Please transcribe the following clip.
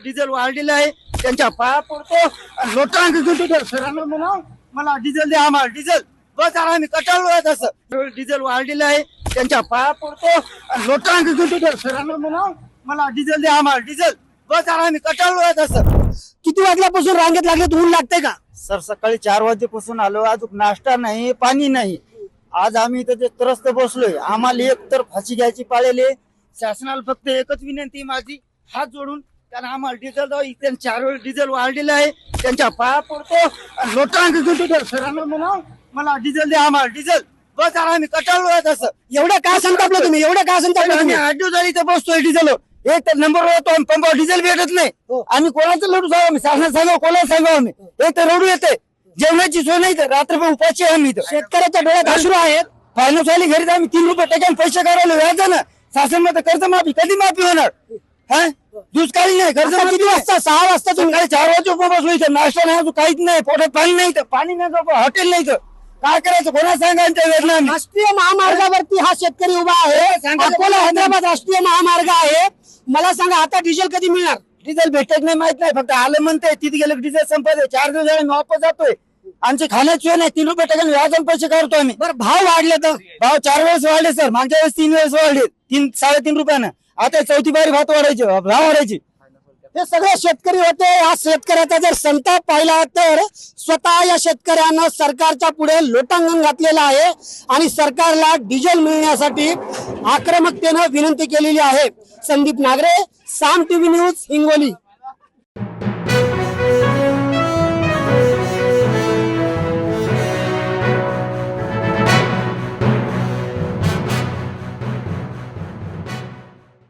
Diesel वाढलेलं आहे त्यांच्या पाया पडतो लोटांना सरांना म्हणा मला डिझेल द्या आम्हाला डिझेल बस आम्ही कटाळलो आहे तसं डिझेल वाढलेलं आहे त्यांच्या पाया पडतो लोटांना सरांना म्हणा मला डिझेल द्या आम्हाला डिझेल बस आम्ही कटाळलो आहे तसं। किती वाजल्यापासून रांगेत लागले ऊन लागते का? सर सकाळी 4 वाजेपासून आलो अजून नाश्ता नाही पाणी नाही आज आम्ही इथं त्रस्त बसलोय आम्हाला एक तर फाशी घ्यायची पाळलेली शासनाला फक्त एकच विनंती माझी हात जोडून कारण आम्हाला डिझेल द्यावं इथे 4 वेळ डिझेल वाढलेलं आहे त्यांच्या पाया पडतो लोटांना सरांना म्हणा मला डिझेल द्या आम्हाला डिझेल बस आम्ही कटाळलो आहे तसं। एवढं काय संतापलं तुम्ही? एवढं काय संतापलं आम्ही तुम्ही? 8 दिवस झाले इथे बसतोय डिझेल एक तर नंबर होतो पंपावर डिझेल भेटत नाही आम्ही कोणाचं लढू सांगू आम्ही शासनाला सांगावं कोणाला सांगावं आम्ही एक तर रडू येते जेवणाची सोय नाही तर रात्रभर उपाशी आहे आम्ही इथं शेतकऱ्याच्या डोळ्यात अश्रू आहेत। फायनान्स वाले घरी आम्ही 3 रुपये टक्क्याने पैसे काढवले व्याज ना शासन मध्ये कर्ज माफी कधी माफी होणार हा दुष्काळी नाही कर्ज आता किती वाजता? 6 वाजता तुम्ही सकाळी 4 वाजे बसलो इथं नाश्ता नाही अजून काहीच नाही पोटात पाणी नाही तर पाणी नाही हॉटेल नाही तर काय करायचं कोणा सांगायचं वेदना आम्ही राष्ट्रीय महामार्गावरती हा शेतकरी उभा आहे अकोला हैदराबाद राष्ट्रीय महामार्ग आहे मला सांगा आता डिझेल कधी मिळणार? डिझेल भेटत नाही माहित नाही फक्त आलं म्हणते तिथे गेलं डिझेल संपत 4 दिवस झाले मी वापस जातोय आमची खाण्याची सोय नाही 3 रुपये टक्क्याने व्याजाने पैसे काढतो आम्ही बरं भाव वाढले तर भाव 4 वेळेस वाढले सर मागच्या वेळेस 3 वेळेस वाढले 3-3.5 रुपयानं आता 4थी बारी भात वाढायचे भाव वाढायचे। हे सगळे शेतकरी होते या शेतकऱ्याचा जर संताप पाहिला तर स्वतः या शेतकऱ्यानं सरकारच्या पुढे लोटांगण घातलेलं आहे आणि सरकारला डिझेल मिळण्यासाठी आक्रमकतेनं विनंती केलेली आहे। संदीप नागरे, साम टीव्ही न्यूज, हिंगोली।